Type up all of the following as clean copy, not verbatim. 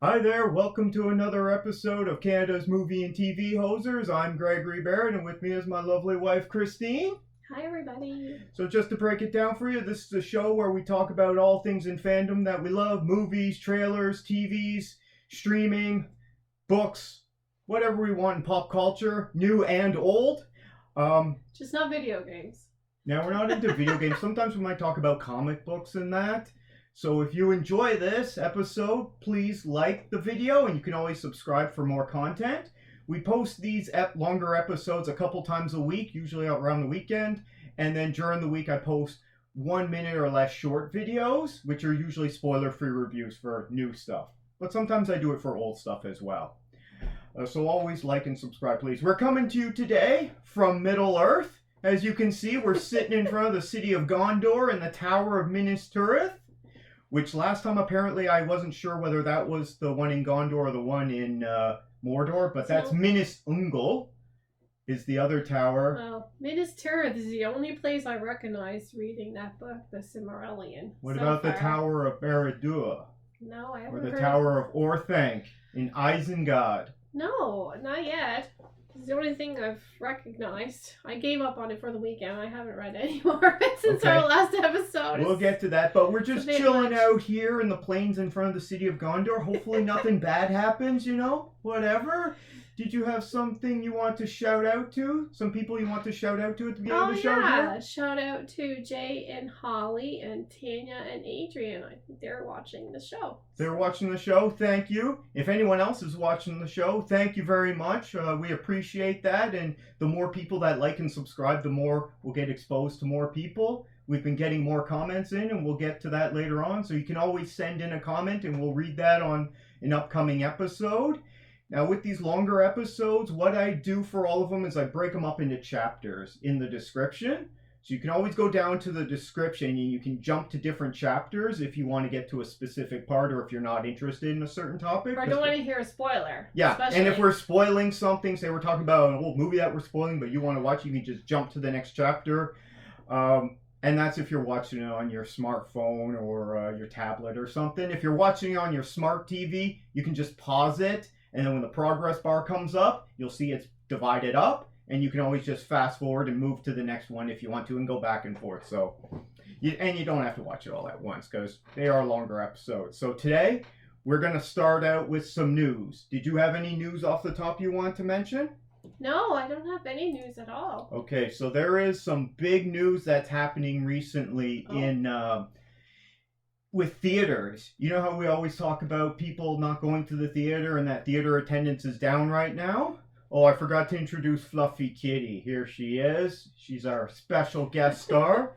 Hi there, welcome to another episode of Canada's Movie and TV Hosers. I'm Gregory Barrett, and with me is my lovely wife, Christine. Hi, everybody. So, just to break it down for you, this is a show where we talk about all things in fandom that we love: movies, trailers, TVs, streaming, books, whatever we want in pop culture, new and old. Just not video games. Now, we're not into video games. Sometimes we might talk about comic books and that. So if you enjoy this episode, please like the video, and you can always subscribe for more content. We post these longer episodes a couple times a week, usually around the weekend. And then during the week, I post 1 minute or less short videos, which are usually spoiler-free reviews for new stuff. But sometimes I do it for old stuff as well. So always like and subscribe, please. We're coming to you today from Middle-earth. As you can see, we're sitting in front of the city of Gondor in the Tower of Minas Tirith. Which last time apparently I wasn't sure whether that was the one in Gondor or the one in Mordor, but that's Minas Ungol is the other tower. Well, Minas Tirith is the only place I recognized reading that book, the Silmarillion. What about the Tower of Barad-dûr? No, I haven't Or the heard Tower of Orthanc in Isengard? No, not yet. It's the only thing I've recognized. I gave up on it for the weekend. I haven't read any more of it since our last episode. We'll get to that, but we're just chilling out here in the plains in front of the city of Gondor. Hopefully nothing bad happens, whatever. Did you have something you want to shout out to? Some people you want to shout out to at the beginning of the show? Yeah. Shout out to Jay and Holly and Tanya and Adrian. I think they're watching the show. They're watching the show. Thank you. If anyone else is watching the show, thank you very much. We appreciate that. And the more people that like and subscribe, the more we'll get exposed to more people. We've been getting more comments in, and we'll get to that later on. So you can always send in a comment, and we'll read that on an upcoming episode. Now, with these longer episodes, what I do for all of them is I break them up into chapters in the description. So you can always go down to the description and you can jump to different chapters if you want to get to a specific part or if you're not interested in a certain topic. Or I don't want to hear a spoiler. Yeah, especially. And if we're spoiling something, say we're talking about an old movie that we're spoiling, but you want to watch, you can just jump to the next chapter. And that's if you're watching it on your smartphone or your tablet or something. If you're watching it on your smart TV, you can just pause it. And then when the progress bar comes up, you'll see it's divided up. And you can always just fast forward and move to the next one if you want to and go back and forth. So, and you don't have to watch it all at once because they are longer episodes. So today, we're going to start out with some news. Did you have any news off the top you want to mention? No, I don't have any news at all. Okay, so there is some big news that's happening recently with theaters. You know how we always talk about people not going to the theater and that theater attendance is down right now? Oh, I forgot to introduce Fluffy Kitty. Here she is. She's our special guest star.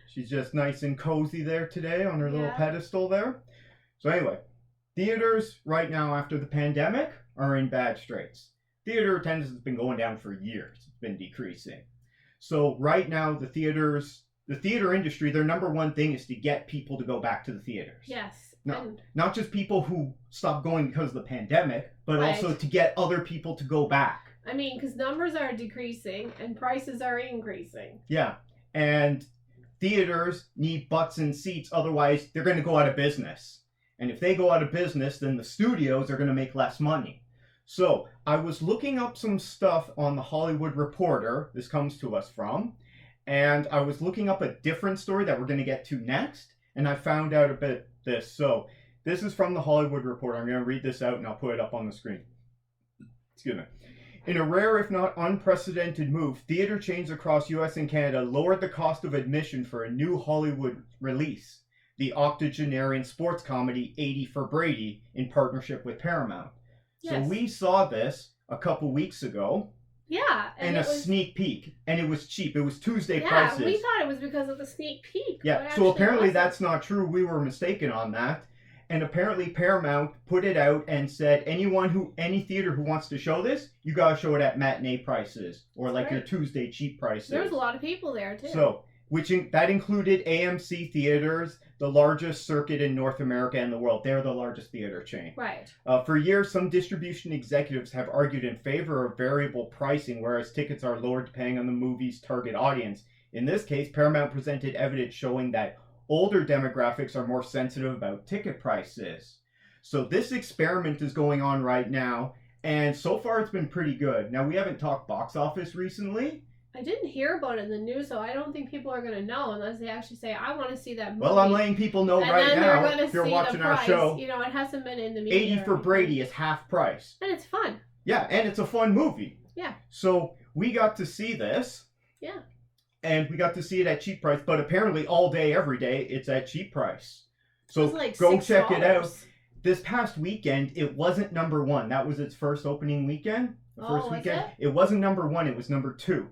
She's just nice and cozy there today on her little pedestal there. So anyway, theaters right now after the pandemic are in bad straits. Theater attendance has been going down for years. It's been decreasing. So right now the theater industry, their number one thing is to get people to go back to the theaters. Yes. Not just people who stopped going because of the pandemic, but also to get other people to go back. I mean, because numbers are decreasing and prices are increasing. Yeah. And theaters need butts and seats. Otherwise, they're going to go out of business. And if they go out of business, then the studios are going to make less money. So I was looking up some stuff on the Hollywood Reporter. This comes to us from. And I was looking up a different story that we're going to get to next. And I found out a bit this. So this is from the Hollywood Reporter. I'm going to read this out and I'll put it up on the screen. Excuse me. In a rare, if not unprecedented move, theater chains across US and Canada lowered the cost of admission for a new Hollywood release, the octogenarian sports comedy 80 for Brady, in partnership with Paramount. Yes. So we saw this a couple weeks ago. Yeah. And a sneak peek. And it was cheap. It was Tuesday prices. Yeah, we thought it was because of the sneak peek. Yeah, so apparently that's not true. We were mistaken on that. And apparently Paramount put it out and said, any theater who wants to show this, you gotta show it at matinee prices. Or like your Tuesday cheap prices. There was a lot of people there too. So, that included AMC theaters, the largest circuit in North America and the world. They're the largest theater chain. Right. For years, some distribution executives have argued in favor of variable pricing, whereas tickets are lowered depending on the movie's target audience. In this case, Paramount presented evidence showing that older demographics are more sensitive about ticket prices. So this experiment is going on right now, and so far it's been pretty good. Now, we haven't talked box office recently. I didn't hear about it in the news, so I don't think people are going to know unless they actually say, I want to see that movie. Well, I'm letting people know and right then now, they're gonna if you're see watching the our price. show, You know, it hasn't been in the media. 80 for Brady is half price. And it's fun. Yeah, and it's a fun movie. Yeah. So we got to see this. Yeah. And we got to see it at cheap price, but apparently all day, every day, it's at cheap price. So like go $6. check it out. This past weekend, it wasn't number one. That was its first opening weekend. The first weekend. It wasn't number one, it was number two.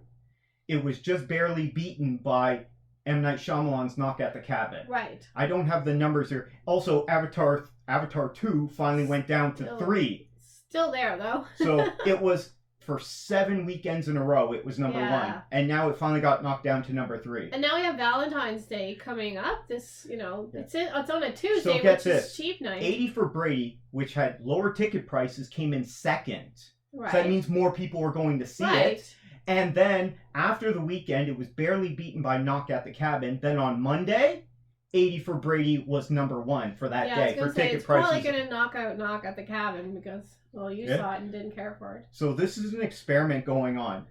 It was just barely beaten by M. Night Shyamalan's Knock at the Cabin. Right. I don't have the numbers here. Also, Avatar 2 finally went down to 3. Still there, though. So it was, for 7 weekends in a row, it was number 1. And now it finally got knocked down to number 3. And now we have Valentine's Day coming up. This, it's on a Tuesday, so get which this. is cheap night. 80 for Brady, which had lower ticket prices, came in second. Right. So that means more people were going to see it. And then, after the weekend, it was barely beaten by Knock at the Cabin. Then on Monday, 80 for Brady was number 1 for that day for ticket prices. It's probably going to knock out Knock at the Cabin because, well, you saw it and didn't care for it. So this is an experiment going on.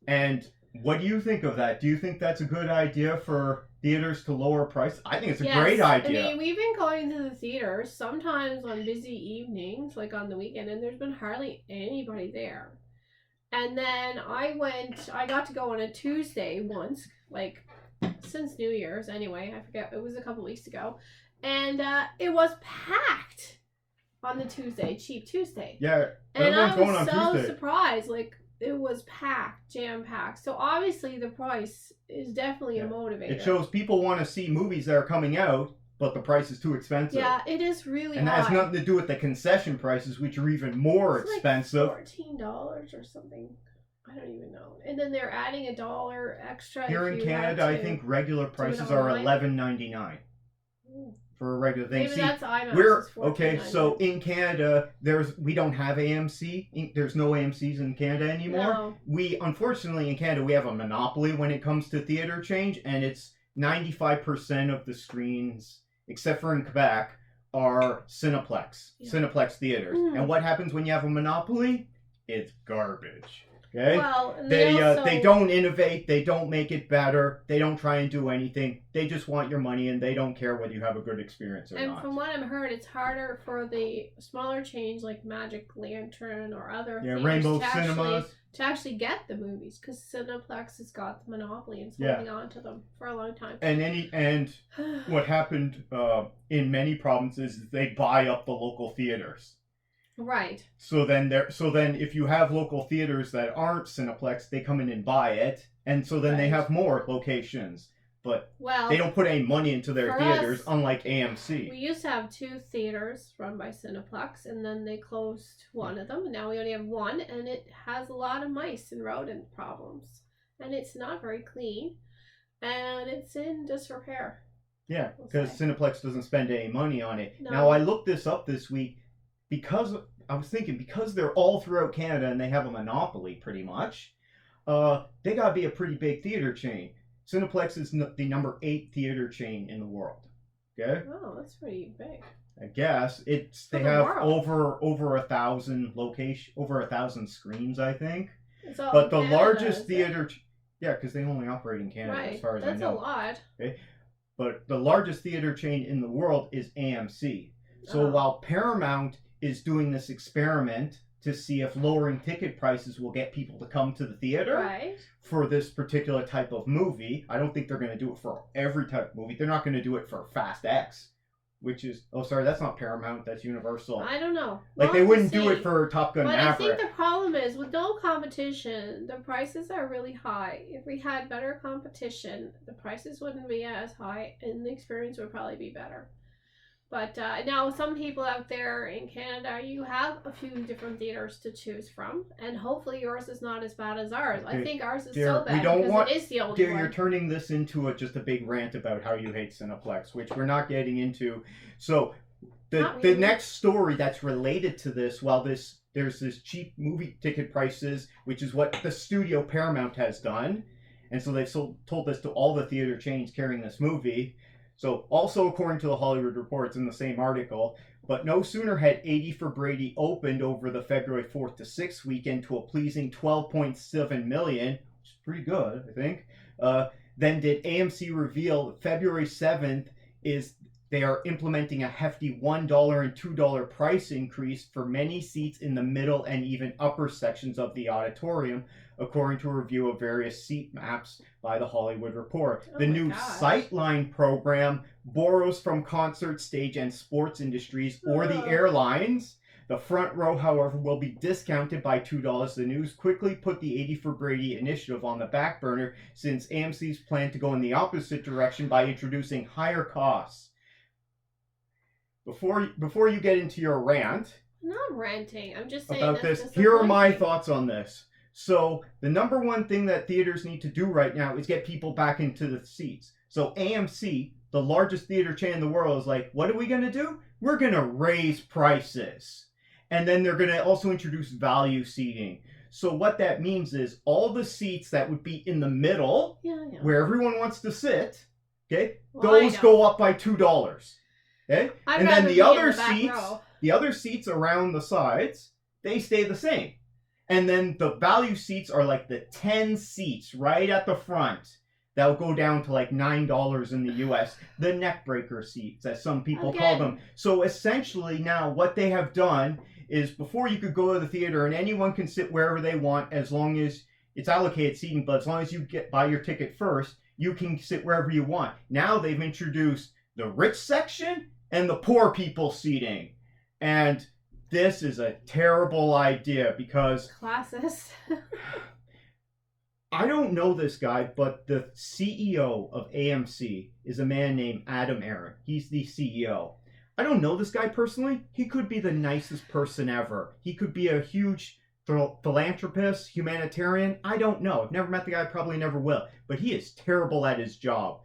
And what do you think of that? Do you think that's a good idea for theaters to lower price? I think it's a great idea. I mean, we've been going to the theaters sometimes on busy evenings, like on the weekend, and there's been hardly anybody there. And then I got to go on a Tuesday once, like since New Year's anyway. I forget, it was a couple weeks ago. And it was packed on the Tuesday, Cheap Tuesday. Yeah, and I was so surprised, like it was packed, jam-packed. So obviously the price is definitely a motivator. It shows people want to see movies that are coming out, but the price is too expensive. Yeah, it is really and high. that has nothing to do with the concession prices, which are even more expensive. Like $14 or something. I don't even know. And then they're adding $1 extra. Here in Canada, I think regular prices are $11.99 for a regular thing. Maybe that's IMAX. Okay, so in Canada, we don't have AMC. There's no AMCs in Canada anymore. No. We, unfortunately, in Canada, we have a monopoly when it comes to theater change, and it's 95% of the screens, except for in Quebec, are Cineplex theaters. And what happens when you have a monopoly? It's garbage. Okay? Well, they don't innovate, they don't make it better, they don't try and do anything. They just want your money and they don't care whether you have a good experience or not. And from what I've heard, it's harder for the smaller chains like Magic Lantern or other Rainbow Cinemas to actually get the movies, because Cineplex has got the monopoly and holding on to them for a long time. And what happened in many provinces is they buy up the local theaters. Right. So then if you have local theaters that aren't Cineplex, they come in and buy it, and so then they have more locations. But they don't put any money into their theaters, unlike AMC. We used to have 2 theaters run by Cineplex, and then they closed one of them, and now we only have one, and it has a lot of mice and rodent problems. And it's not very clean, and it's in disrepair. Yeah, because Cineplex doesn't spend any money on it. No. Now, I looked this up this week because I was thinking, because they're all throughout Canada and they have a monopoly pretty much, they gotta be a pretty big theater chain. Cineplex is the number 8 theater chain in the world. Okay? Oh, that's pretty big. I guess they have over 1,000 locations, over 1,000 screens, I think. But the largest theater, because they only operate in Canada, as far as I know. That's a lot. Okay, but the largest theater chain in the world is AMC. So while Paramount is doing this experiment to see if lowering ticket prices will get people to come to the theater for this particular type of movie. I don't think they're going to do it for every type of movie. They're not going to do it for Fast X, which is, that's not Paramount, that's Universal. I don't know. Like, they wouldn't do it for Top Gun Maverick. But I think the problem is, with no competition, the prices are really high. If we had better competition, the prices wouldn't be as high, and the experience would probably be better. But now some people out there in Canada, you have a few different theaters to choose from, and hopefully yours is not as bad as ours. I think ours is so bad because it is the only one. You're turning this into just a big rant about how you hate Cineplex, which we're not getting into. So the next story that's related to this, there's this cheap movie ticket prices, which is what the studio Paramount has done, and so they've told this to all the theater chains carrying this movie. So, also according to the Hollywood Reports in the same article, But no sooner had 80 for Brady opened over the February 4th to 6th weekend to a pleasing 12.7 million, which is pretty good, I think. Then did AMC reveal February 7th is they are implementing a hefty $1 and $2 price increase for many seats in the middle and even upper sections of the auditorium, according to a review of various seat maps by The Hollywood Reporter. The new Sightline program borrows from concert, stage, and sports industries or the airlines. The front row, however, will be discounted by $2. The news quickly put the 80 for Brady initiative on the back burner since AMC's plan to go in the opposite direction by introducing higher costs. Before you get into your rant, I'm not ranting. I'm just saying about this, here are my thoughts on this. So the number one thing that theaters need to do right now is get people back into the seats. So AMC, the largest theater chain in the world, is like, what are we going to do? We're going to raise prices. And then they're going to also introduce value seating. So what that means is all the seats that would be in the middle, where everyone wants to sit, okay, those go up by $2. Okay? And then the other seats around the sides, they stay the same. And then the value seats are like the 10 seats right at the front. That'll go down to like $9 in the US. The neck breaker seats, as some people call them. So essentially now what they have done is before you could go to the theater and anyone can sit wherever they want as long as it's allocated seating, but as long as you buy your ticket first, you can sit wherever you want. Now they've introduced the rich section and the poor people seating. And this is a terrible idea because... Classes. I don't know this guy, but the CEO of AMC is a man named Adam Aron. He's the CEO. I don't know this guy personally. He could be the nicest person ever. He could be a huge philanthropist, humanitarian. I don't know. I've never met the guy, probably never will. But he is terrible at his job.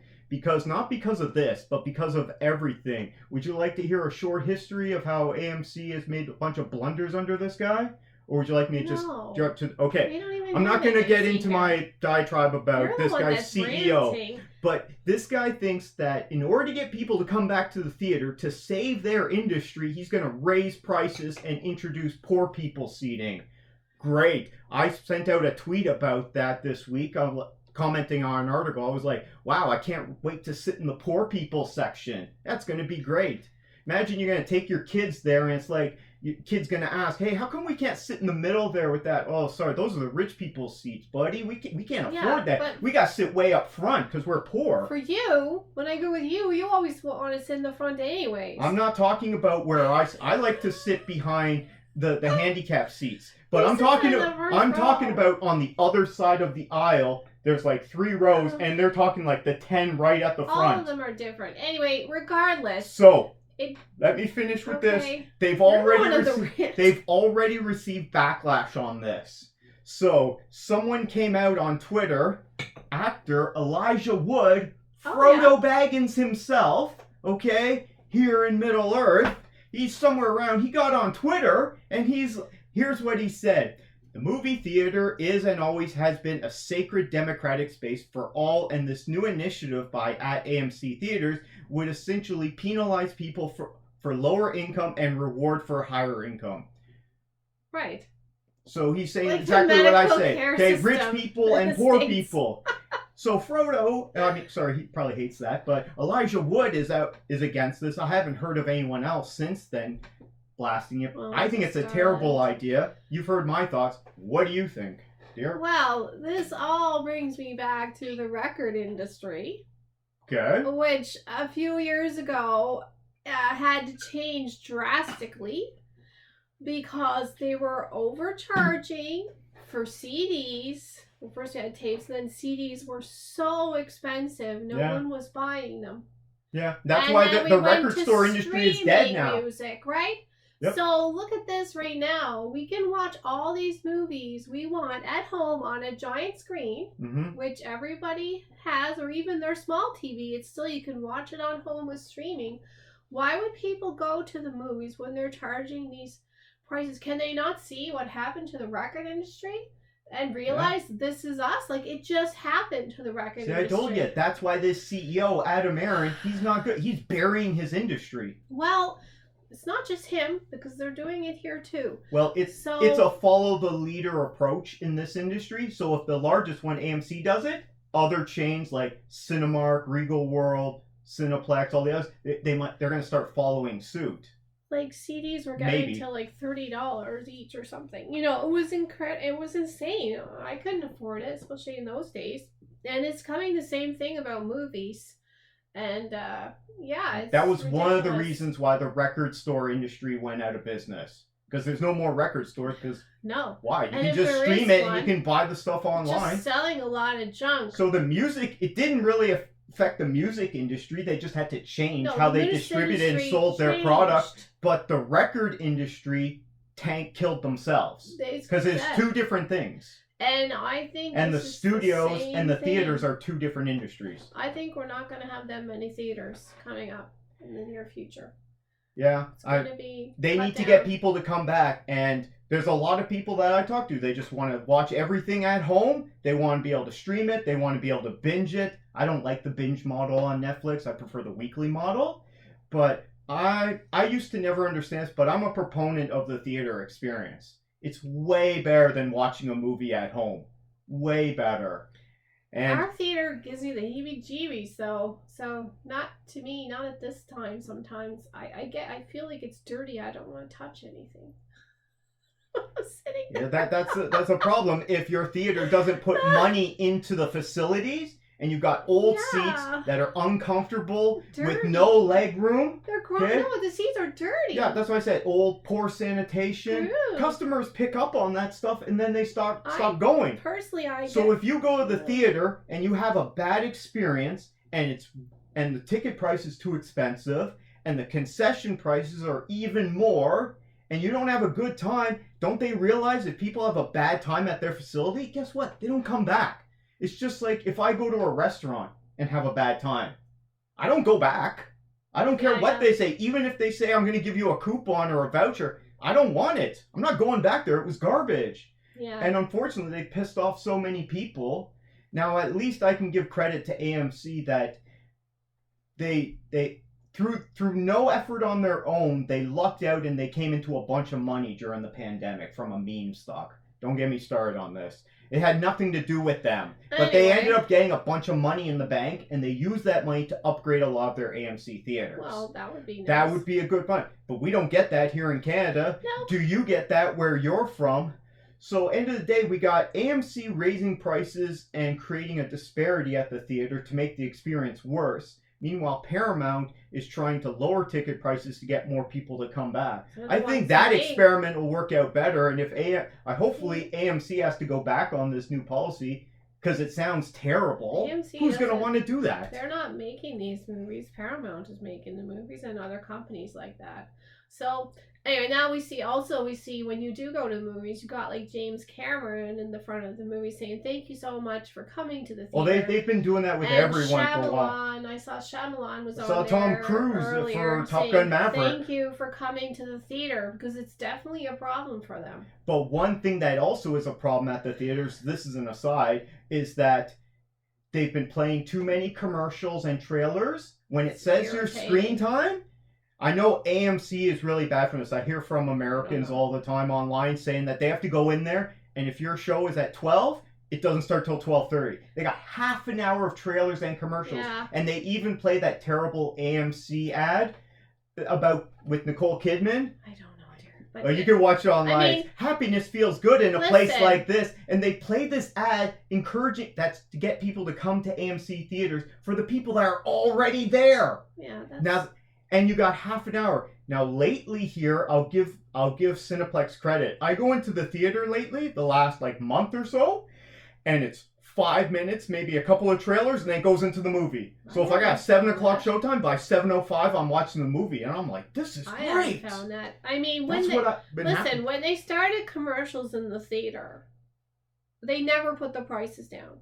Not because of this, but because of everything. Would you like to hear a short history of how AMC has made a bunch of blunders under this guy? Or would you like me to just jump to... Okay, I'm not going to get into my diatribe about this guy's CEO. Ranting. But this guy thinks that in order to get people to come back to the theater, to save their industry, he's going to raise prices and introduce poor people seating. Great. I sent out a tweet about that this week. Commenting on an article, I was like, wow, I can't wait to sit in the poor people section. That's going to be great. Imagine you're going to take your kids there and it's like, your kid's going to ask, hey, how come we can't sit in the middle there with that? Oh, sorry, those are the rich people's seats, buddy. We can't afford that. We got to sit way up front because we're poor. For you, when I go with you, you always want to sit in the front anyways. I'm not talking about where I like to sit behind the handicap seats. But I'm talking about on the other side of the aisle. There's like 3 rows, and they're talking like the 10 right at the front. All of them are different. Anyway, regardless. So, let me finish with this. They've already received backlash on this. So, someone came out on Twitter, actor Elijah Wood, Frodo Baggins himself, okay, here in Middle Earth. He's somewhere around. He got on Twitter, and here's what he said. The movie theater is and always has been a sacred democratic space for all, and this new initiative by AMC Theaters would essentially penalize people for lower income and reward for higher income. Right. So he's saying exactly what I say. Okay, rich people and poor people. So Frodo, he probably hates that, but Elijah Wood is against this. I haven't heard of anyone else since then blasting it. Well, I think it's a terrible idea. You've heard my thoughts. What do you think, dear? Well, this all brings me back to the record industry. Okay. Which a few years ago had to change drastically because they were overcharging for CDs. Well, first we had tapes, and then CDs were so expensive, no one was buying them. Yeah, that's why the record store industry is dead now. Music, right? Yep. So look at this right now. We can watch all these movies we want at home on a giant screen, which everybody has, or even their small TV. It's still, you can watch it on home with streaming. Why would people go to the movies when they're charging these prices? Can they not see what happened to the record industry and realize this is us? Like, it just happened to the record industry. I told you. That's why this CEO, Adam Aron, he's not good. He's burying his industry. Well, it's not just him, because they're doing it here too. Well, it's a follow the leader approach in this industry. So if the largest one, AMC, does it, other chains like Cinemark, Regal World, Cineplex, all the others, they're going to start following suit. Like CDs were getting to like $30 each or something. You know, it was it was insane. I couldn't afford it, especially in those days. And it's coming the same thing about movies. And yeah, that was ridiculous. One of the reasons why the record store industry went out of business. Because there's no more record stores. Because why? You can just stream it and you can buy the stuff online. Just selling a lot of junk. So the music, it didn't really affect the music industry. They just had to change how they distributed and sold their product. But the record industry killed themselves. Because it's two different things. And I think the studios and the theaters are two different industries. I think we're not going to have that many theaters coming up in the near future. Yeah, they need to get people to come back, and there's a lot of people that I talk to. They just want to watch everything at home. They want to be able to stream it. They want to be able to binge it. I don't like the binge model on Netflix. I prefer the weekly model. But I used to never understand this, but I'm a proponent of the theater experience. It's way better than watching a movie at home. Way better. And our theater gives you the heebie-jeebies, though. So not to me, not at this time. Sometimes I feel like it's dirty. I don't want to touch anything. Sitting there. Yeah, that's a problem. If your theater doesn't put money into the facilities, and you've got old seats that are uncomfortable with no leg room. They're gross. Okay? No, the seats are dirty. Yeah, that's what I said. Old, poor sanitation. True. Customers pick up on that stuff and then they stop going. Personally, So if you go to the theater and you have a bad experience and the ticket price is too expensive and the concession prices are even more and you don't have a good time, don't they realize if people have a bad time at their facility, guess what? They don't come back. It's just like if I go to a restaurant and have a bad time, I don't go back. I don't care what they say. Even if they say I'm going to give you a coupon or a voucher, I don't want it. I'm not going back there. It was garbage. Yeah. And unfortunately, they pissed off so many people. Now, at least I can give credit to AMC that they through no effort on their own, they lucked out and they came into a bunch of money during the pandemic from a meme stock. Don't get me started on this. It had nothing to do with them. But they ended up getting a bunch of money in the bank, and they used that money to upgrade a lot of their AMC theaters. Well, that would be nice. That would be a good point. But we don't get that here in Canada. No. Do you get that where you're from? So, end of the day, we got AMC raising prices and creating a disparity at the theater to make the experience worse. Meanwhile, Paramount is trying to lower ticket prices to get more people to come back. I think that experiment will work out better, and if hopefully AMC has to go back on this new policy because it sounds terrible. Who's going to want to do that? They're not making these movies. Paramount is making the movies, and other companies like that. So anyway, now we see when you do go to the movies, you got like James Cameron in the front of the movie saying, "Thank you so much for coming to the theater." Well, they've been doing that with everyone for a while. I saw Shyamalan was on there. I saw Tom Cruise for Top Gun Maverick. Thank you for coming to the theater, because it's definitely a problem for them. But one thing that also is a problem at the theaters, this is an aside, is that they've been playing too many commercials and trailers when it says your screen time. I know AMC is really bad for this. I hear from Americans all the time online saying that they have to go in there, and if your show is at 12, it doesn't start till 12:30. They got half an hour of trailers and commercials, and they even play that terrible AMC ad with Nicole Kidman. I don't know, dear. But you can watch it online. I mean, happiness feels good in a place like this, and they play this ad encouraging that's to get people to come to AMC theaters for the people that are already there. Yeah. Now. And you got half an hour. Now, lately here, I'll give Cineplex credit. I go into the theater lately, the last month or so, and it's 5 minutes, maybe a couple of trailers, and then it goes into the movie. So if I got 7 o'clock showtime, by 7:05, I'm watching the movie, and I'm like, this is great. I haven't found that. I mean, when they started commercials in the theater, they never put the prices down.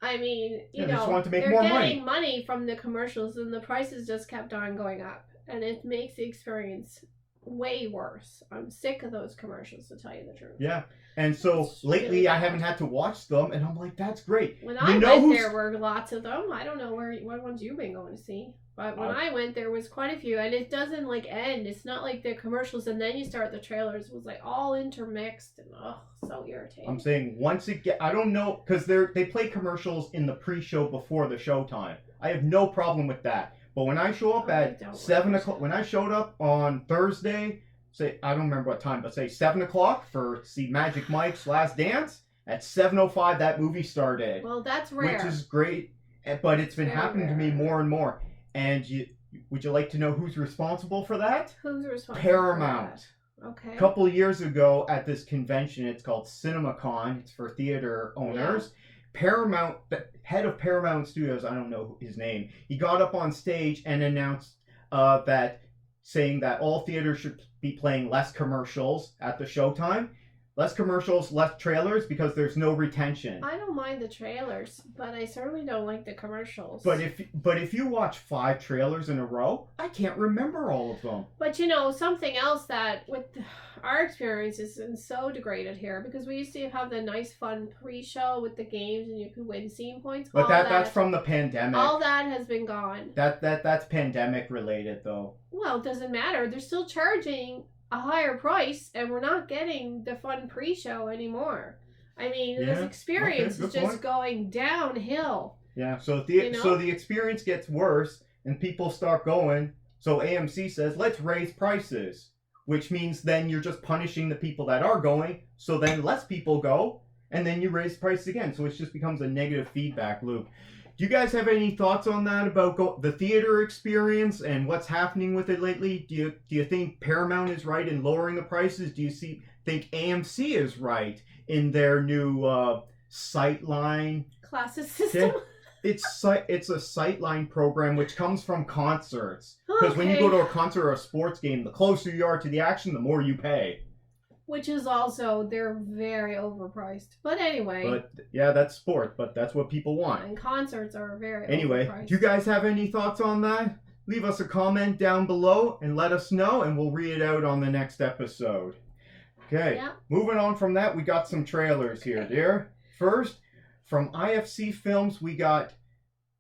I mean, you know, just wanted to make they're more getting money from the commercials, and the prices just kept on going up, and it makes the experience way worse. I'm sick of those commercials, to tell you the truth. Yeah, and so lately really I haven't had to watch them, and I'm like, that's great. When I went, there were lots of them. I don't know what ones you've been going to see. But when I went, there was quite a few, and it doesn't like end. It's not like the commercials and then you start the trailers. It was like all intermixed and so irritating. I'm saying once it get, I don't know, because they play commercials in the pre-show before the showtime. I have no problem with that. But when I show up at 7 o'clock, when I showed up on Thursday, say I don't remember what time, but say 7 o'clock for see Magic Mike's Last Dance. At 7:05, that movie started. Well, that's rare. Which is great, but it's been happening to me more and more. And would you like to know who's responsible for that? Who's responsible? Paramount. For that? Okay. A couple of years ago at this convention, it's called CinemaCon. It's for theater owners. Yeah. Paramount, the head of Paramount Studios, I don't know his name, he got up on stage and announced saying that all theaters should be playing less commercials at the showtime. Less commercials, less trailers, because there's no retention. I don't mind the trailers, but I certainly don't like the commercials. But if you watch 5 trailers in a row, I can't remember all of them. But something else that with our experience is so degraded here, because we used to have the nice fun pre-show with the games and you could win scene points. But that's from the pandemic. All that has been gone. That's pandemic related though. Well, it doesn't matter. They're still charging a higher price, and we're not getting the fun pre-show anymore. I mean, this experience is just going downhill. Yeah, so the experience gets worse, and people start going. So AMC says, let's raise prices, which means then you're just punishing the people that are going. So then less people go, and then you raise prices again. So it just becomes a negative feedback loop. Do you guys have any thoughts on that about the theater experience and what's happening with it lately? Do you think Paramount is right in lowering the prices? Do you think AMC is right in their new Sightline classes system? It's a Sightline program which comes from concerts. Because when you go to a concert or a sports game, the closer you are to the action, the more you pay. Which is also, they're very overpriced. But anyway. But yeah, that's sport, but that's what people want. And concerts are very overpriced. Do you guys have any thoughts on that? Leave us a comment down below and let us know, and we'll read it out on the next episode. Okay, moving on from that, we got some trailers here, dear. First, from IFC Films, we got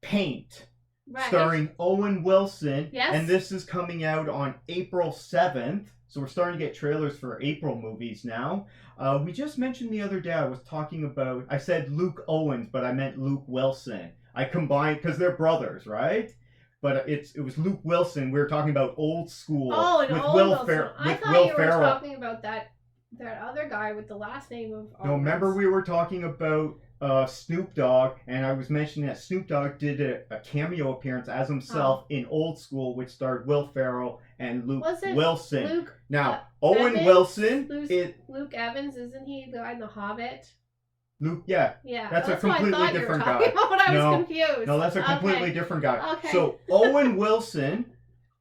Paint. Right. Starring Owen Wilson. Yes. And this is coming out on April 7th. So we're starting to get trailers for April movies now. We just mentioned the other day, I said Luke Owens, but I meant Luke Wilson. I combined, because they're brothers, right? But it was Luke Wilson. We were talking about Old School. Oh, and Owen Wilson. I thought you were talking about that other guy with the last name of Owens. No, remember we were talking about Snoop Dogg, and I was mentioning that Snoop Dogg did a cameo appearance as himself in Old School, which starred Will Ferrell and Luke Wilson. Owen Evans? Wilson. Luke Evans, isn't he the guy in The Hobbit? Luke, yeah. That's a completely different guy. But I was confused. No, that's a completely different guy. Okay. So Owen Wilson,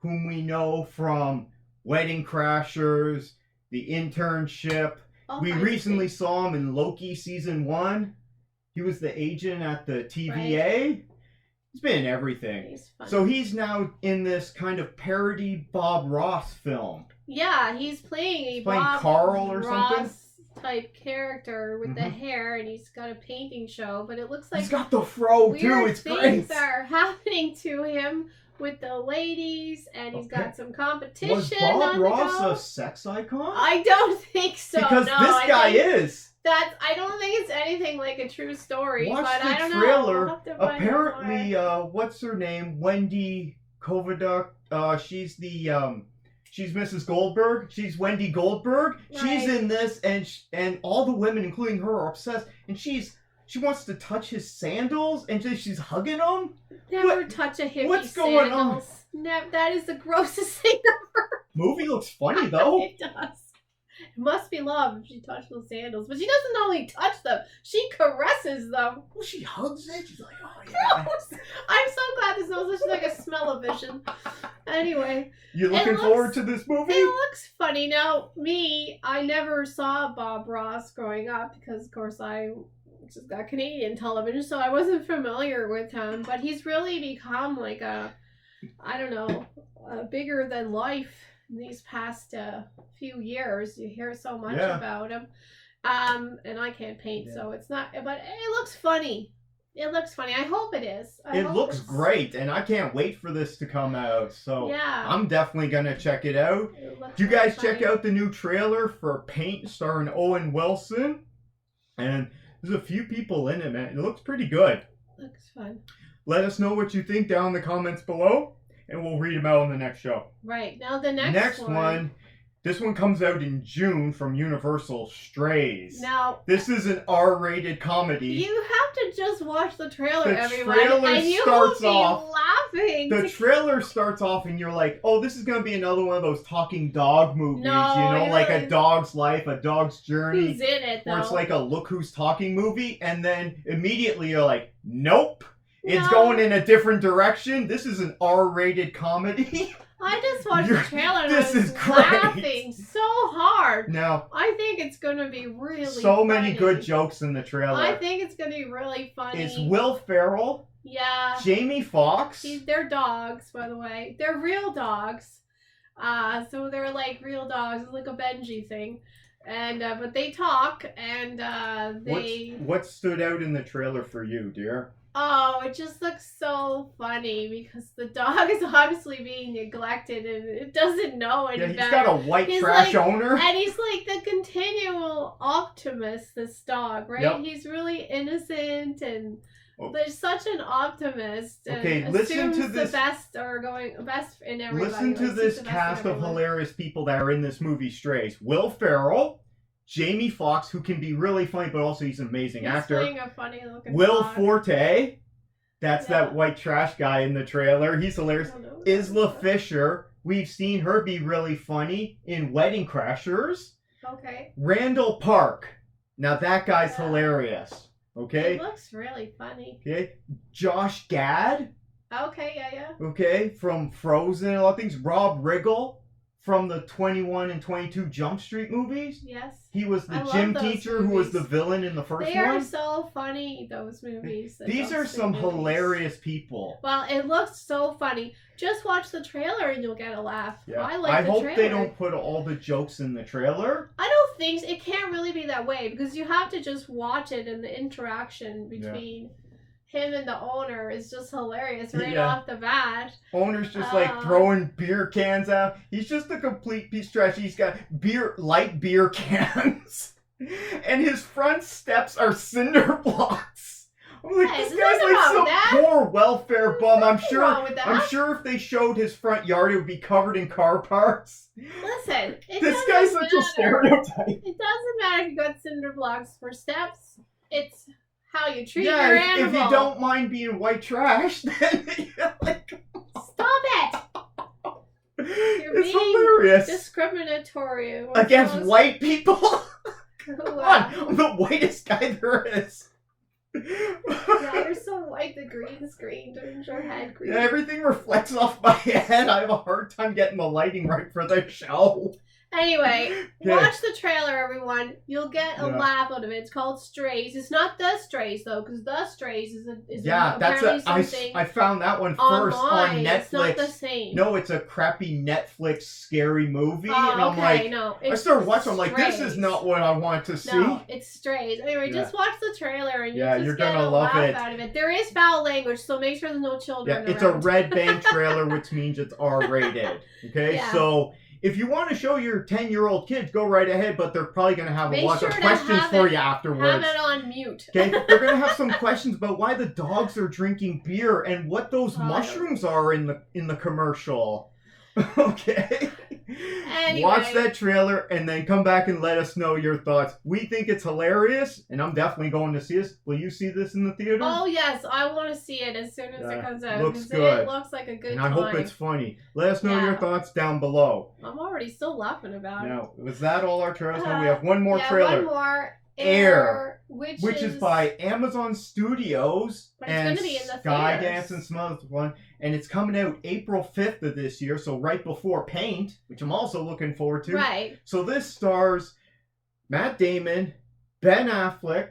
whom we know from Wedding Crashers, The Internship. We recently saw him in Loki season 1. He was the agent at the TVA. Right. He's been in everything. So he's now in this kind of parody Bob Ross film. Yeah, he's playing Bob Carl or Ross something type character with the hair, and he's got a painting show, but it looks like he's got the fro too. It's great. Things are happening to him with the ladies, and he's got some competition. Was Bob Ross a sex icon? I don't think so. Because this guy is. I don't think it's anything like a true story. Watch but the I don't trailer. Know. Apparently, what's her name? Wendy Kovaduck. She's Mrs. Goldberg. She's Wendy Goldberg. Right. She's in this, and all the women, including her, are obsessed. And she wants to touch his sandals, and she's hugging them. Never touch a hippie. What's going on? That is the grossest thing ever. Movie looks funny though. It does. It must be love if she touched those sandals. But she doesn't only touch them, she caresses them. Well, she hugs it. She's like, oh yeah. Gross. I'm so glad this knows such like a smell-o-vision. Anyway. You looking forward to this movie? It looks funny. Now, I never saw Bob Ross growing up because, of course, I just got Canadian television, so I wasn't familiar with him. But he's really become like a bigger than life in these past few years. You hear so much about him. And I can't paint, so it's not, but it looks funny. It looks funny. I hope it is. It looks great, and I can't wait for this to come out. So yeah. I'm definitely gonna check it out. Do you guys check out the new trailer for Paint starring Owen Wilson? And there's a few people in it, man. It looks pretty good. Looks fun. Let us know what you think down in the comments below, and we'll read them out on the next show. Right. Now the next one. This one comes out in June from Universal, Strays. Now, this is an R-rated comedy. You have to just watch the trailer, everyone. And you starts will be off, laughing. The trailer starts off and you're like, oh, this is going to be another one of those talking dog movies, like A Dog's Life, A Dog's Journey. Who's in it, though? Where it's like a Look Who's Talking movie, and then immediately you're like, nope. It's going in a different direction. This is an R-rated comedy. I just watched the trailer and this I was is great. laughing so hard. Now, I think it's going to be really so many good jokes in the trailer. I think it's going to be really funny. It's Will Ferrell. Yeah. Jamie Foxx. They're dogs, by the way. They're real dogs. So they're like real dogs. It's like a Benji thing. And but they talk and they... What stood out in the trailer for you, dear? Oh, it just looks so funny because the dog is obviously being neglected and it doesn't know any better. Yeah, he's got a white trash owner. And he's like the continual optimist, this dog, right? Yep. He's really innocent and there's such an optimist. And listen to this. The best in everybody. Listen to this cast of hilarious people that are in this movie, Strays. Will Ferrell. Jamie Foxx, who can be really funny, but also he's an amazing actor. Playing a funny looking Will dog. Forte, that's that white trash guy in the trailer. He's hilarious. Isla Fisher, we've seen her be really funny in Wedding Crashers. Okay. Randall Park, now that guy's hilarious. Okay. He looks really funny. Okay. Josh Gad. Okay, yeah. Okay, from Frozen and a lot of things. Rob Riggle. From the 21 and 22 Jump Street movies. Yes. He was the gym teacher who was the villain in the first one. They are so funny, those movies. These are some hilarious people. Well, it looks so funny. Just watch the trailer and you'll get a laugh. Yeah. I like the trailer. I hope they don't put all the jokes in the trailer. I don't think it can't really be that way because you have to just watch it and the interaction between him and the owner is just hilarious off the bat. Owner's just like throwing beer cans out. He's just a complete piece of trash. He's got light beer cans. And his front steps are cinder blocks. I'm like, this guy's like some poor welfare bum. I'm sure if they showed his front yard, it would be covered in car parts. Listen, this guy's such a stereotype. It doesn't matter if you got cinder blocks for steps. It's how you treat your animal. If you don't mind being white trash, then you're like... Stop it! You're being hilarious. Discriminatory. Against white people? Come on, I'm the whitest guy there is. Yeah, you're so white, the green screen turns your head green. Yeah, everything reflects off my head. I have a hard time getting the lighting right for the show. Anyway, watch the trailer, everyone. You'll get a laugh out of it. It's called Strays. It's not The Strays, though, because The Strays is I found that one first on Netflix. It's not the same. No, it's a crappy Netflix scary movie, and I'm I started watching. I'm like, this is not what I want to see. No, it's Strays. Anyway, just watch the trailer, and you're gonna love it. Out of it. There is foul language, so make sure there's no children. Yeah, it's a red band trailer, which means it's R-rated. Okay, so. If you want to show your 10-year-old kids, go right ahead, but they're probably going to have a lot of questions for you afterwards. Have it on mute. Okay, they're going to have some questions about why the dogs are drinking beer and what those mushrooms are in the commercial. Okay. Anyway. Watch that trailer and then come back and let us know your thoughts. We think it's hilarious, and I'm definitely going to see this. Will you see this in the theater? Oh, yes. I want to see it as soon as it comes out. Looks good. It looks like a good time. And I hope it's funny. Let us know your thoughts down below. I'm already still laughing about it. Now, was that all our trailers? No, we have one more trailer. One more. Air, which is by Amazon Studios and Skydance and some other one, and it's coming out April 5th of this year, so right before Paint, which I'm also looking forward to. Right. So this stars Matt Damon, Ben Affleck,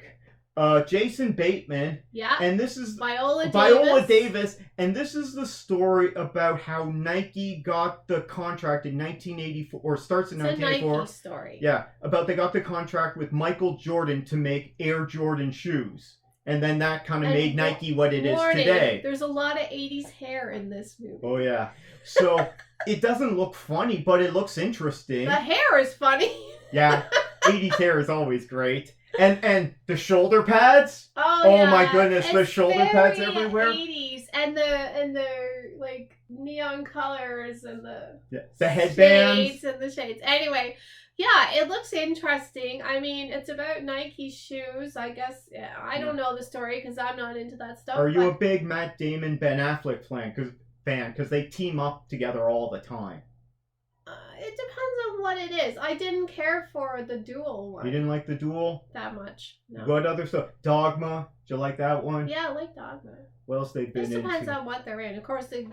Jason Bateman, and this is Viola Davis, and this is the story about how Nike got the contract in 1984, or starts in 1984. Nike story. Yeah, about they got the contract with Michael Jordan to make Air Jordan shoes, And then that kind of And made Nike what it is warning, today. There's a lot of 80s hair in this movie. Oh, yeah. So it doesn't look funny, but it looks interesting. The hair is funny. Yeah, 80s hair is always great. And the shoulder pads. Oh yeah. My goodness, it's the shoulder pads very everywhere. 80s and the like neon colors and the headbands shades and the shades. Anyway, yeah, it looks interesting. I mean, it's about Nike shoes. I guess I don't know the story because I'm not into that stuff. Are you a big Matt Damon, Ben Affleck fan? Because they team up together all the time. It depends on what it is. I didn't care for the Duel one. You didn't like the Duel? That much. No. What other stuff? Dogma? Did you like that one? Yeah, I like Dogma. What else they've been It depends into? on what they're in. Of course, the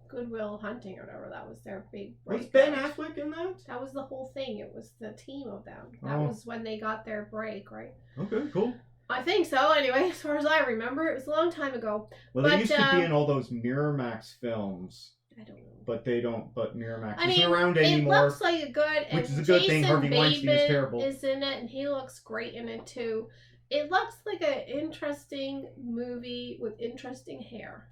Goodwill Hunting or whatever, that was their big Was breakout. Ben Affleck in that? That was the whole thing. It was the team of them. That Oh. was when they got their break, right? Okay, cool. I think so. Anyway, as far as I remember, it was a long time ago. Well, But, they used to be in all those Miramax films. I don't know. But they don't. But Miramax I isn't mean, around it anymore. looks like a good, and Which is a good thing. Jason Harvey Weinstein is Bateman terrible. is in it, and he looks great in it too. It looks like an interesting movie with interesting hair.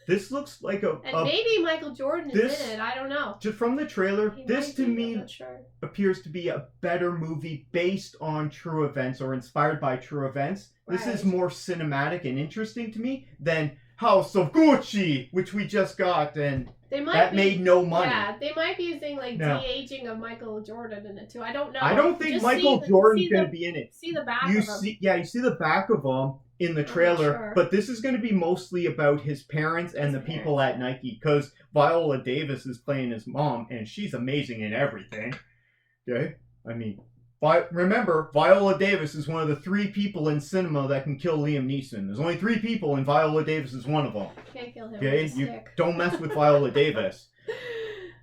This looks like And maybe Michael Jordan is in it. I don't know. just from the trailer. He This might to be, I'm me not sure. appears to be a better movie based on true events or inspired by true events. This is Right. more cinematic and interesting to me than House of Gucci, which we just got, and They might that be, made no money. Yeah, they might be using like No. de-aging of Michael Jordan in it too. I don't know. I don't think Just Michael see Jordan's see going to the- be in it. See the back You of him. see the back of him in the I'm not trailer, sure. but this is going to be mostly about his parents and His the people at Nike, because Viola Davis is playing his mom, and she's amazing in everything. Okay, I mean, remember, Viola Davis is one of the 3 people in cinema that can kill Liam Neeson. There's only 3 people, and Viola Davis is one of them. Can't kill him Okay, with a you stick. don't mess with Viola Davis.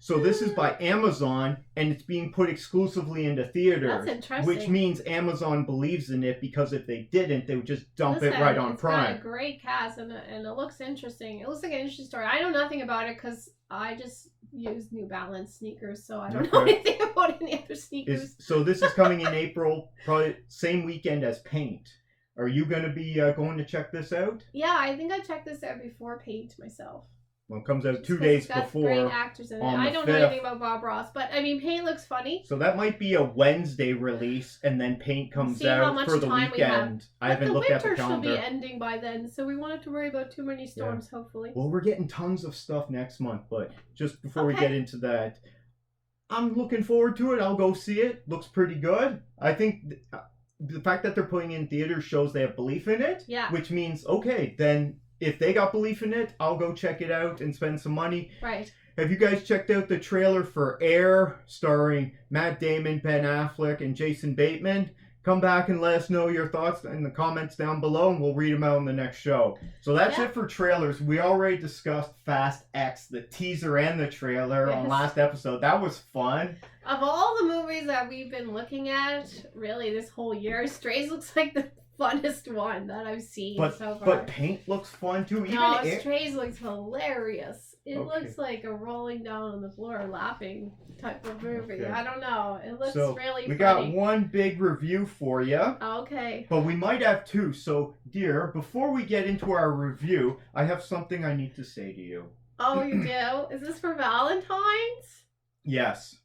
So this is by Amazon, and it's being put exclusively into theaters. That's interesting. Which means Amazon believes in it, because if they didn't, they would just dump it Listen, right on it's Prime. got a great cast and it looks interesting. It looks like an interesting story. I know nothing about it because I just use New Balance sneakers, so I don't know Okay. anything about any other sneakers. So this is coming in April, probably same weekend as Paint. Are you going to be going to check this out? Yeah, I think I checked this out before Paint myself. Well, it comes out Just 2 'cause days it's got before. great actors in it. on the I don't know 5th. anything about Bob Ross, but I mean, Paint looks funny. So that might be a Wednesday release, and then Paint comes See how out much for the time we have. weekend. I But haven't the looked at the winter should be calendar. ending by then, so we won't have to worry about too many storms, hopefully. Well, we're getting tons of stuff next month, but just before we Okay. get into that, I'm looking forward to it. I'll go see it. Looks pretty good. I think the fact that they're putting it in theaters shows they have belief in it. Yeah. Which means, okay, then if they got belief in it, I'll go check it out and spend some money. Right. Have you guys checked out the trailer for Air, starring Matt Damon, Ben Affleck, and Jason Bateman? Come back and let us know your thoughts in the comments down below, and we'll read them out in the next show. So that's Yeah. it for trailers. We already discussed Fast X, the teaser and the trailer on Yes. last episode. That was fun. Of all the movies that we've been looking at, really, this whole year, Strays looks like the funnest one that I've seen so far. But Paint looks fun too. Even No, Air- Strays looks hilarious. It Okay. looks like a rolling down on the floor laughing type of movie. Okay. I don't know. It looks So really we got funny. one big review for you. Okay. But we might have 2. So, dear, before we get into our review, I have something I need to say to you. Oh, you do? Is this for Valentine's? Yes.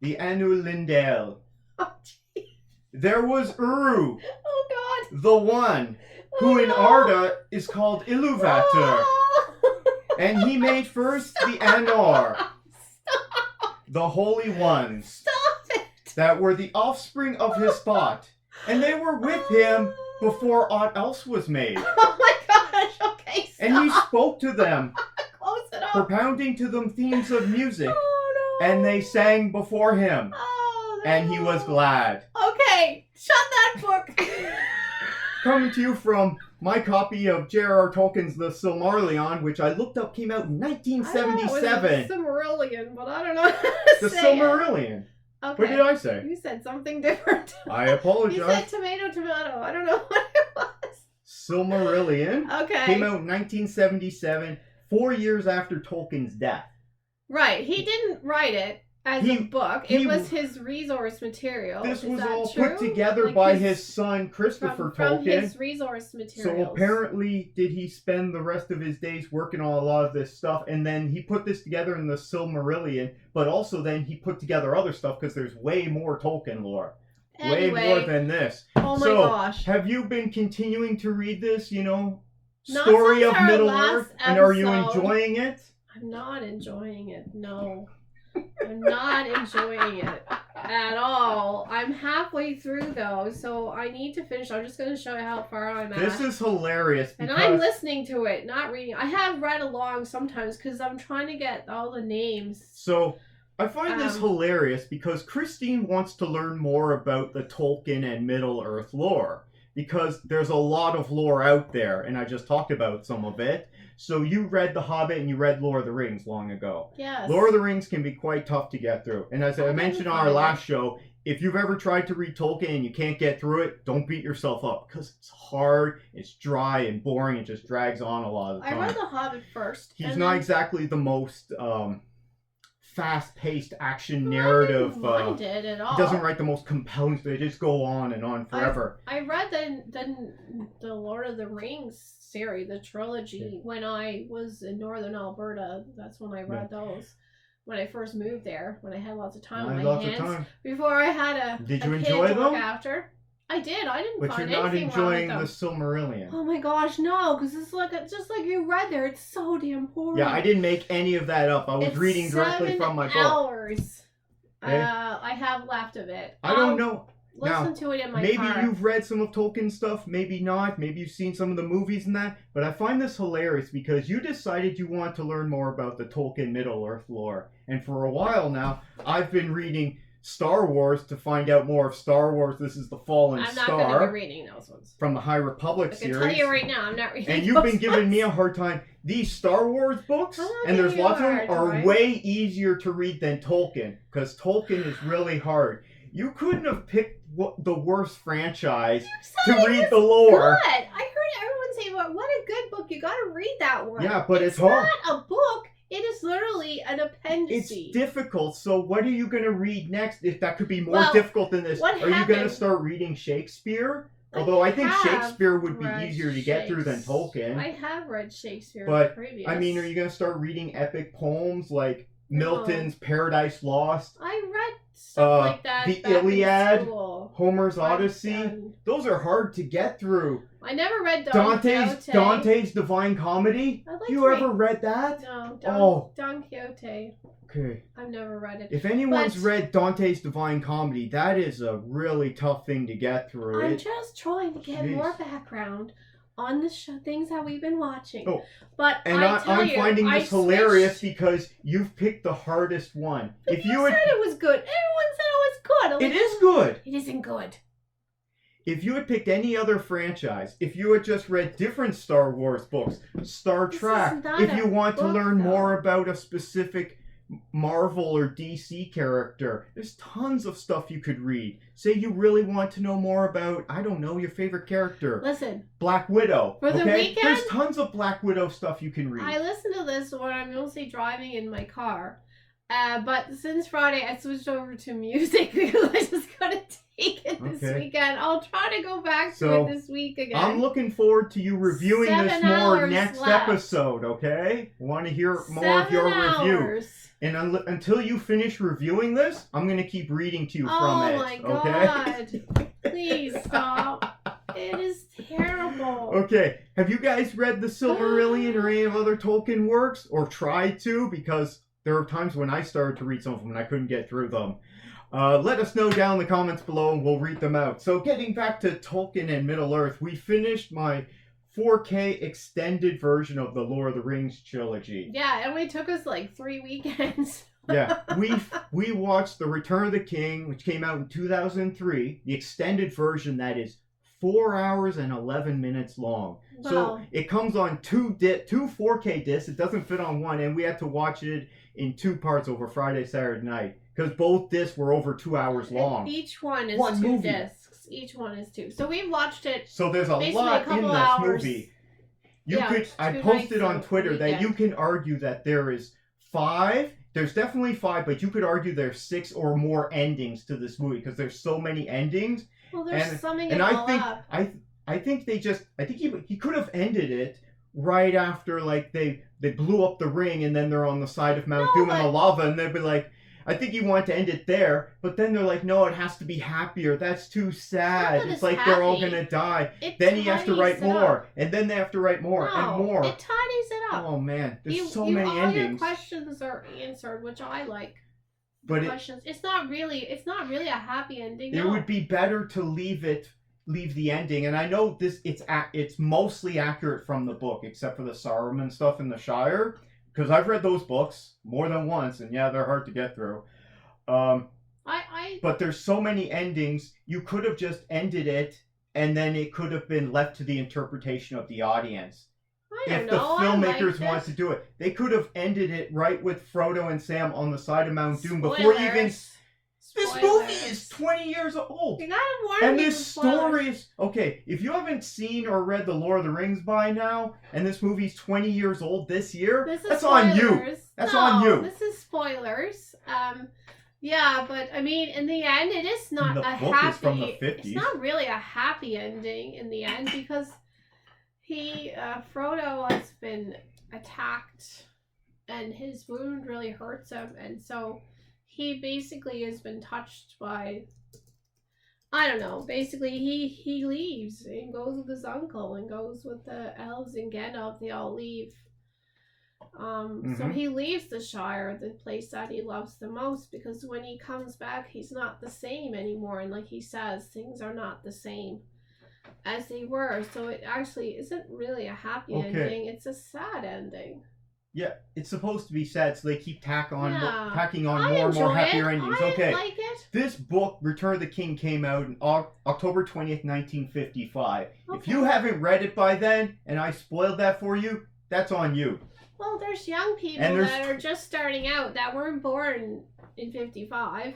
The Anu Lindell. Oh, gee. There was Uru, Oh, God. the one, who in no. Arda is called Iluvatar. Oh. And he made first the Anor, Stop. the holy ones, Stop it. that were the offspring of his thought. And they were with him before aught else was made. Oh, my gosh. Okay, stop. And he spoke to them, Close it up. propounding to them themes of music. Oh, no. And they sang before him. Oh, no. And he was glad. Okay, shut that book. Coming to you from my copy of J.R.R. Tolkien's The Silmarillion, which I looked up came out in 1977. I know it was Silmarillion, but I don't know how to The say it. Silmarillion. Okay. What did I say? You said something different. I You apologize. said tomato. I don't know what it was. Silmarillion Okay. came out in 1977, 4 years after Tolkien's death. Right. He didn't write it. as a book. It was his resource material. This was that all true? put together Like by his son Christopher from Tolkien. his resource materials. So apparently, did he spend the rest of his days working on a lot of this stuff, and then he put this together in the Silmarillion, but also then he put together other stuff because there's way more Tolkien lore. Anyway, way more than this. Oh my gosh. Have you been continuing to read this, Not Story of since our Middle-earth? And are you enjoying it? I'm not enjoying it, no. I'm not enjoying it at all. I'm halfway through though, so I need to finish. I'm just going to show you how far I'm at. This is hilarious. And I'm listening to it, not reading. I have read along sometimes because I'm trying to get all the names. So I find this hilarious because Christine wants to learn more about the Tolkien and Middle-earth lore. Because there's a lot of lore out there, and I just talked about some of it. So you read The Hobbit and you read Lord of the Rings long ago. Yes. Lord of the Rings can be quite tough to get through. And as I mentioned on our last show, if you've ever tried to read Tolkien and you can't get through it, don't beat yourself up. Because it's hard, it's dry and boring, it just drags on a lot of the time. I read The Hobbit first. He's not exactly the most fast-paced action narrative. I didn't mind it at all. He doesn't write the most compelling. They just go on and on forever. I read the Lord of the Rings series, the trilogy, when I was in northern Alberta. That's when I read those. When I first moved there, when I had lots of time on my hands. Before I had a Did you kid enjoy to them? look after. I did. I didn't find anything wrong with them. But you're not enjoying the Silmarillion. Oh my gosh, no! Because it's like just like you read there. It's so damn boring. Yeah, I didn't make any of that up. I was reading directly from my book. 7 hours. I have left of it. I don't know. Listen to it in my maybe car. Maybe you've read some of Tolkien's stuff, maybe not. Maybe you've seen some of the movies and that. But I find this hilarious because you decided you want to learn more about the Tolkien Middle-earth lore. And for a while now, I've been reading Star Wars to find out more of Star Wars. This is the Fallen Star. I'm not going to be reading those ones. From the High Republic series. I can tell you right now, I'm not reading And you've been giving me a hard time. These Star Wars books, and there's lots of them, are way easier to read than Tolkien. Because Tolkien is really hard. You couldn't have picked the worst franchise to read the lore. Good. I heard everyone say, well, what a good book. You got to read that one. Yeah, but it's hard. It's not a book. It is literally an appendix. It's difficult. So what are you going to read next? If that could be more difficult than this. Are you going to start reading Shakespeare? Although I think Shakespeare would be easier to get through than Tolkien. I have read Shakespeare previous. I mean, are you going to start reading epic poems like Milton's Paradise Lost? I read stuff like that. The Iliad, Homer's Odyssey. Those are hard to get through. I never read Dante's Divine Comedy. You ever read that? No, Don Quixote. Okay. I've never read it. If anyone's read Dante's Divine Comedy, that is a really tough thing to get through. I'm just trying to get more background on the things that we've been watching. Oh. But I'm finding this hilarious because you've picked the hardest one. But if you said it was good. Everyone said it was good. It is good. It isn't good. If you had picked any other franchise, if you had just read different Star Wars books, Star Trek, if you want to learn more about a specific Marvel or DC character, there's tons of stuff you could read. Say you really want to know more about, I don't know, your favorite character. Listen. Black Widow. For the weekend, there's tons of Black Widow stuff you can read. I listen to this when I'm mostly driving in my car. But since Friday, I switched over to music because I just couldn't take it this weekend. I'll try to go back to it this week again. I'm looking forward to you reviewing this more next episode, okay? Want to hear more of your review. And until you finish reviewing this, I'm going to keep reading to you from it. Oh my God. Please stop. It is terrible. Okay. Have you guys read the Silmarillion or any of other Tolkien works? Or tried to? Because there were times when I started to read some of them and I couldn't get through them. Let us know down in the comments below and we'll read them out. So getting back to Tolkien and Middle-earth, we finished my 4K extended version of the Lord of the Rings trilogy. Yeah, it only took us like 3 weekends. Yeah, we watched The Return of the King, which came out in 2003, the extended version that is 4 hours and 11 minutes long. Wow. So it comes on two 4K discs. It doesn't fit on one, and we had to watch it in 2 parts over Friday, Saturday night because both discs were over 2 hours long. And each one is 2 discs. Each one is 2. So we watched it. So there's a lot in this movie. I posted on Twitter that you can argue that there is 5 there's definitely 5, but you could argue there's 6 or more endings to this movie because there's so many endings. Well, there's and, summing and it I all think up. I think he could have ended it right after like they blew up the ring and then they're on the side of Mount Doom in the lava and they'd be like, I think he wanted to end it there, but then they're like, no, it has to be happier. That's too sad. It's like they're all gonna die. Then he has to write more, and then they have to write more and more. It tidies it up. Oh man, there's so many all endings. Your questions are answered, which I like. But questions. It's not really a happy ending. It would be better to leave the ending, and I know it's mostly accurate from the book, except for the Saruman stuff in the Shire. Because I've read those books more than once, and yeah, they're hard to get through. But there's so many endings, you could have just ended it, and then it could have been left to the interpretation of the audience. If the filmmakers wanted to do it, they could have ended it right with Frodo and Sam on the side of Mount Doom before you even. This movie is 20 years old. You gotta warn and this story is okay. If you haven't seen or read The Lord of the Rings by now, and this movie's 20 years old this year, that's on you. That's on you. This is spoilers. Yeah, but I mean, in the end, it is not a happy. Is from the 50s. It's not really a happy ending in the end because Frodo has been attacked, and his wound really hurts him, and so. He basically has been touched by, I don't know, basically he leaves and goes with his uncle and goes with the elves and Gandalf, they all leave. So he leaves the Shire, the place that he loves the most, because when he comes back, he's not the same anymore. And like he says, things are not the same as they were. So it actually isn't really a happy ending, it's a sad ending. Yeah, it's supposed to be sad, so they keep tacking on more and more happier endings. Okay, like it. This book, Return of the King, came out on October 20th, 1955. Okay. If you haven't read it by then, and I spoiled that for you, that's on you. Well, there's young people that are just starting out that weren't born in 55.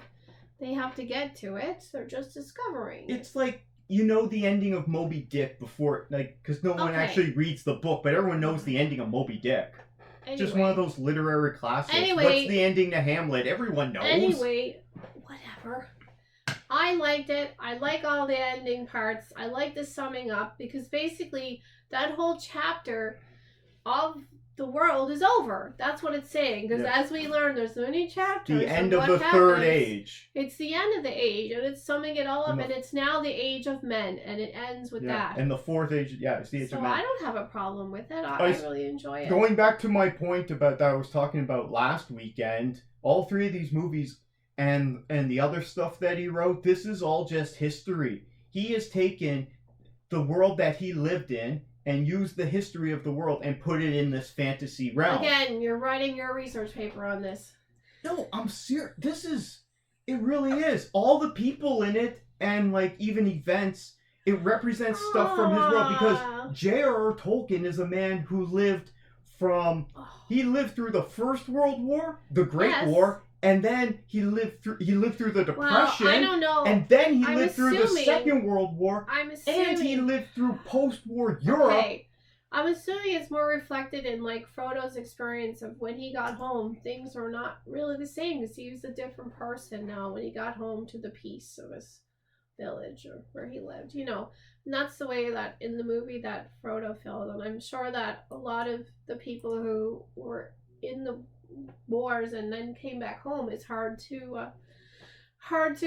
They have to get to it. They're just discovering. It's like, you know the ending of Moby Dick before, like, because no one actually reads the book, but everyone knows the ending of Moby Dick. Anyway, just one of those literary classics. What's the ending to Hamlet? Everyone knows. Anyway, whatever. I liked it. I like all the ending parts. I like the summing up because basically that whole chapter of the world is over. That's what it's saying. Because as we learn, there's many chapters. The end of the third age. It's the end of the age, and it's summing it all up, and it's now the age of men, and it ends with that. And the fourth age, it's the age of men. So I don't have a problem with it. I really enjoy it. Going back to my point about that I was talking about last weekend, all 3 of these movies and the other stuff that he wrote, this is all just history. He has taken the world that he lived in and use the history of the world and put it in this fantasy realm. Again, you're writing your research paper on this. No, I'm serious. It really is. All the people in it and like even events, it represents stuff from his world because J.R.R. Tolkien is a man who lived he lived through the First World War, the Great War, and then he lived through the Depression. Well, I don't know. And then he lived through the Second World War. I'm assuming, and he lived through post-war Europe. Okay. I'm assuming it's more reflected in like Frodo's experience of when he got home. Things were not really the same because he was a different person now when he got home to the peace of his village or where he lived. You know, and that's the way that in the movie that Frodo felt. And I'm sure that a lot of the people who were in the wars and then came back home, it's hard to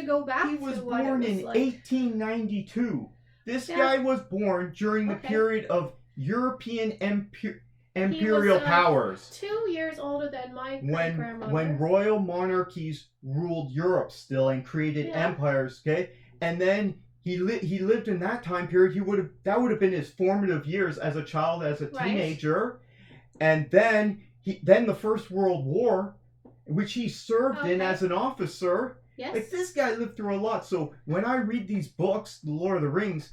go back to what it was like. He was born in 1892. This guy was born during the period of European imperial powers. 2 years older than my grandmother. When royal monarchies ruled Europe still and created empires, okay? And then he lived in that time period. That would have been his formative years as a child, as a teenager. And then the First World War, which he served in as an officer. Yes. Like, this guy lived through a lot. So when I read these books, The Lord of the Rings,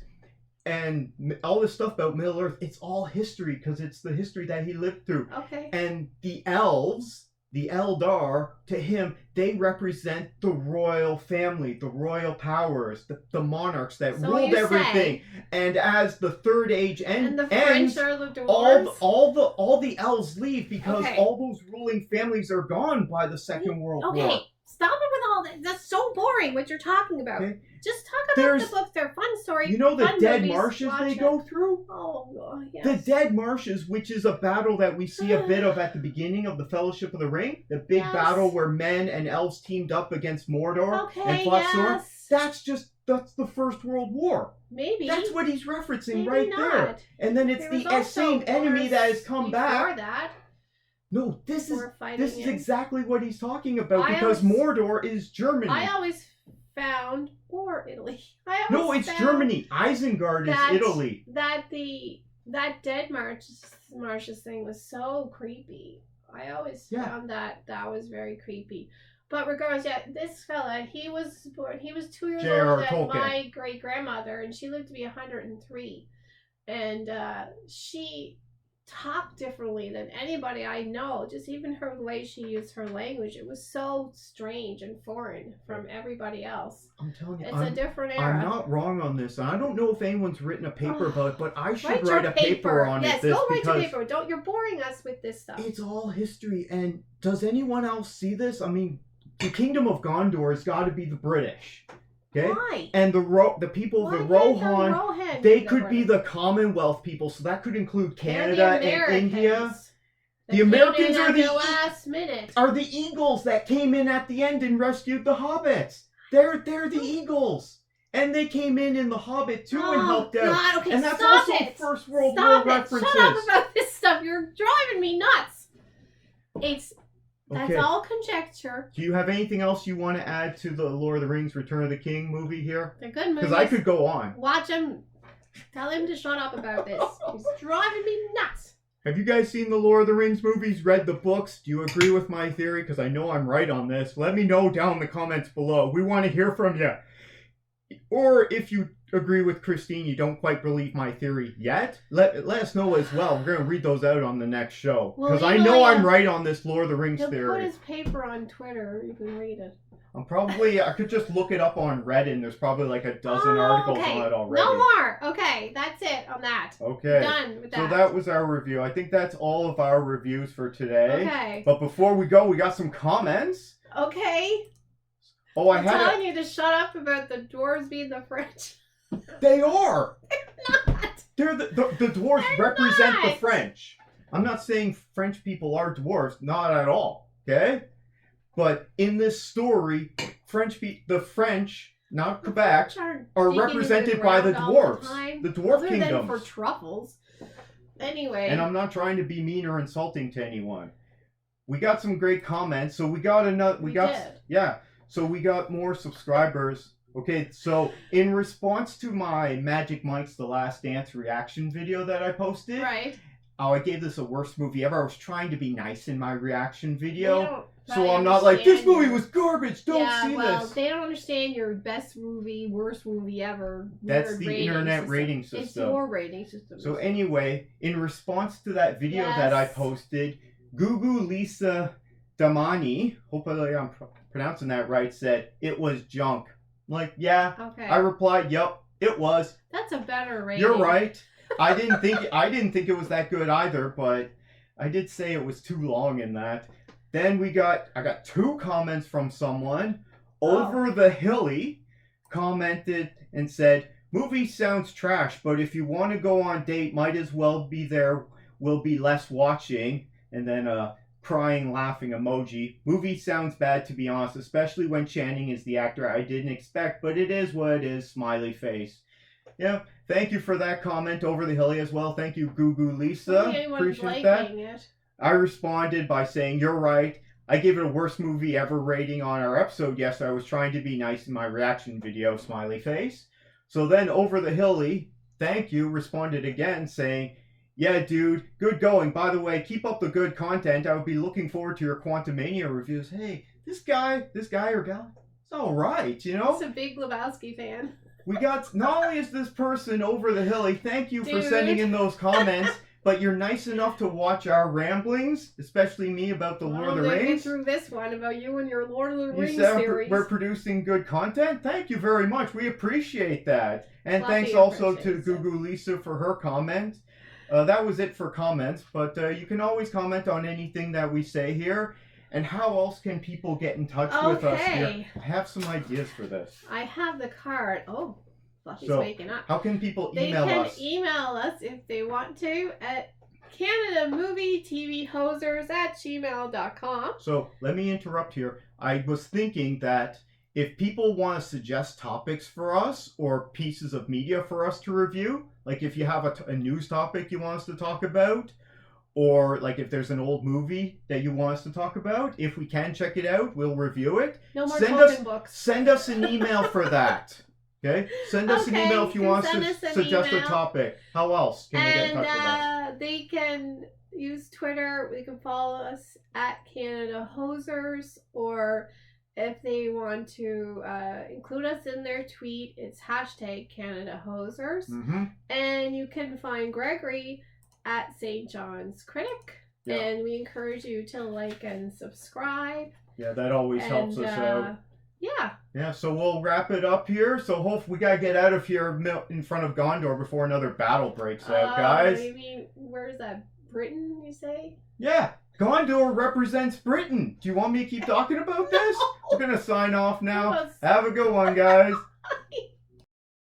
and all this stuff about Middle Earth, it's all history because it's the history that he lived through. Okay. And the elves the Eldar, to him, they represent the royal family, the royal powers, the monarchs that So ruled you everything. say- And as the Third Age And the ends, French are the dwarves? all the elves leave because Okay. all those ruling families are gone by the Second World War. Okay, stop it with all that. That's so boring what you're talking about. Okay. Just talk about There's- the books. They're fun stories. You know the fun dead movies, marshes watch they it. go through? Oh, yes. The Dead Marshes, which is a battle that we see a bit of at the beginning of the Fellowship of the Ring, the big Yes. battle where men and elves teamed up against Mordor Okay, and fought Sauron. yes. That's the First World War. Maybe. That's what he's referencing Maybe right not. there. And then it's There was the also same enemy wars that has come before back. that. No, this is Before fighting this is in. exactly what he's talking about I because always- Mordor is Germany. I always found or Italy. No, it's Germany. Isengard that- is Italy. That Dead Marshes thing was so creepy. I always found that was very creepy. But regardless, yeah, this fella, he was 2 years J.R.R. older than Tolkien. my great grandmother, and she lived to be 103. And she talked differently than anybody I know. Just even her way she used her language, it was so strange and foreign from everybody else. I'm telling you, It's a different era. I'm not wrong on this. And I don't know if anyone's written a paper about it, but I should Write write your a paper on yes, it. go write your because paper. Don't, you're boring us with this stuff. it's all history. And does anyone else see this? I mean, the Kingdom of Gondor has got to be the British. Okay? Why? And the people, Why the can't Rohan, Rohan they be could be British? the Commonwealth people. So that could include They're the Canada and Americans. India. They The came Americans in are at the last minute. Are the Eagles that came in at the end and rescued the Hobbits. They're the Eagles. And they came in The Hobbit too and helped out. God, okay, And that's stop also it. First World Stop War it. references. Shut up about this stuff. You're driving me nuts. That's Okay. all conjecture. Do you have anything else you want to add to the Lord of the Rings Return of the King movie here? They're good movies. Because I could go on. Watch him. Tell him to shut up about this. He's driving me nuts. Have you guys seen the Lord of the Rings movies, read the books? Do you agree with my theory? Because I know I'm right on this. Let me know down in the comments below. We want to hear from you. Or if you agree with Christine, you don't quite believe my theory yet, let us know as well. We're going to read those out on the next show. Well, Because you I know, know I'm yeah. right on this Lord of the Rings He'll put theory. his paper on Twitter. You can read it. I could just look it up on Reddit, and there's probably like a dozen articles okay. on it already. No more. Okay, that's it on that. Okay. Done with that. So that was our review. I think that's all of our reviews for today. Okay. But before we go, we got some comments. Okay. Oh, I'm telling you to shut up about the dwarves being the French. They are. Not. They're the dwarves They're represent the not. French. I'm not saying French people are dwarves, not at all. Okay, but in this story, the French, not Quebec, are represented by the dwarves, the dwarf Other than kingdoms. for truffles. Anyway. And I'm not trying to be mean or insulting to anyone. We got some great comments, so we got another. We did. Yeah. So we got more subscribers. Okay, so in response to my Magic Mike's The Last Dance reaction video that I posted, Right. I gave this a worst movie ever. I was trying to be nice in my reaction video. They So don't I'm not like, this understand movie your- was garbage, don't see this. They don't understand your best movie, worst movie ever. That's weird the rating internet system. rating It's system. your rating system. So anyway, in response to that video that I Yes. posted, Gugu Lisa Damani, hopefully I'm pronouncing that right, said, it was junk. I'm like, yeah. Okay. I replied, yep, it was. That's a better rating. You're right. I didn't think it was that good either, but I did say it was too long in that. Then I got 2 comments from someone. Over the Hilly commented and said, movie sounds trash, but if you want to go on date, might as well be there, will be less watching. And then crying, laughing emoji. Movie sounds bad, to be honest, especially when Channing is the actor I didn't expect, but it is what it is, smiley face. Yeah, thank you for that comment, Over the Hilly, as well. Thank you, Gugu Lisa. Appreciate that. It. I responded by saying, you're right. I gave it a worst movie ever rating on our episode. Yes, I was trying to be nice in my reaction video, smiley face. So then Over the Hilly, thank you, responded again saying, yeah, dude, good going. By the way, keep up the good content. I would be looking forward to your Quantumania reviews. Hey, this guy or gal, it's all right, you know? He's a big Lebowski fan. We got, not only is this person Over the Hilly, thank you for Dude. sending in those comments, but you're nice enough to watch our ramblings, especially me about the Lord of the Get Rings. through this one about you and your Lord of the Rings You said series. we're producing good content. Thank you very much. We appreciate that. And Fluffy thanks also to appreciates it. Gugu Lisa for her comment. That was it for comments, but you can always comment on anything that we say here. And how else can people get in touch with us here? I have some ideas for this. I have the card. Oh, Fluffy's So, waking up. How can people email us? They can email us if they want to at CanadaMovieTVHosers@gmail.com. So let me interrupt here. I was thinking that if people want to suggest topics for us or pieces of media for us to review, like if you have a news topic you want us to talk about, or like if there's an old movie that you want us to talk about, if we can check it out, we'll review it. No more Tolkien books. Send us an email for that. Okay? Send us an email if you want us to suggest a topic. How else can they get in touch with us? They can use Twitter. They can follow us at Canada Hosers, or if they want to include us in their tweet, it's hashtag Canada Hosers. Mm-hmm. And you can find Gregory at St. John's Critic. Yeah. And we encourage you to like and subscribe. Yeah, that always helps us out. Yeah. Yeah, so we'll wrap it up here. So hopefully we gotta get out of here in front of Gondor before another battle breaks out, guys. I mean, where's that? Britain, you say? Yeah, Gondor represents Britain. Do you want me to keep talking about this? We're gonna sign off now. Have a good one, guys.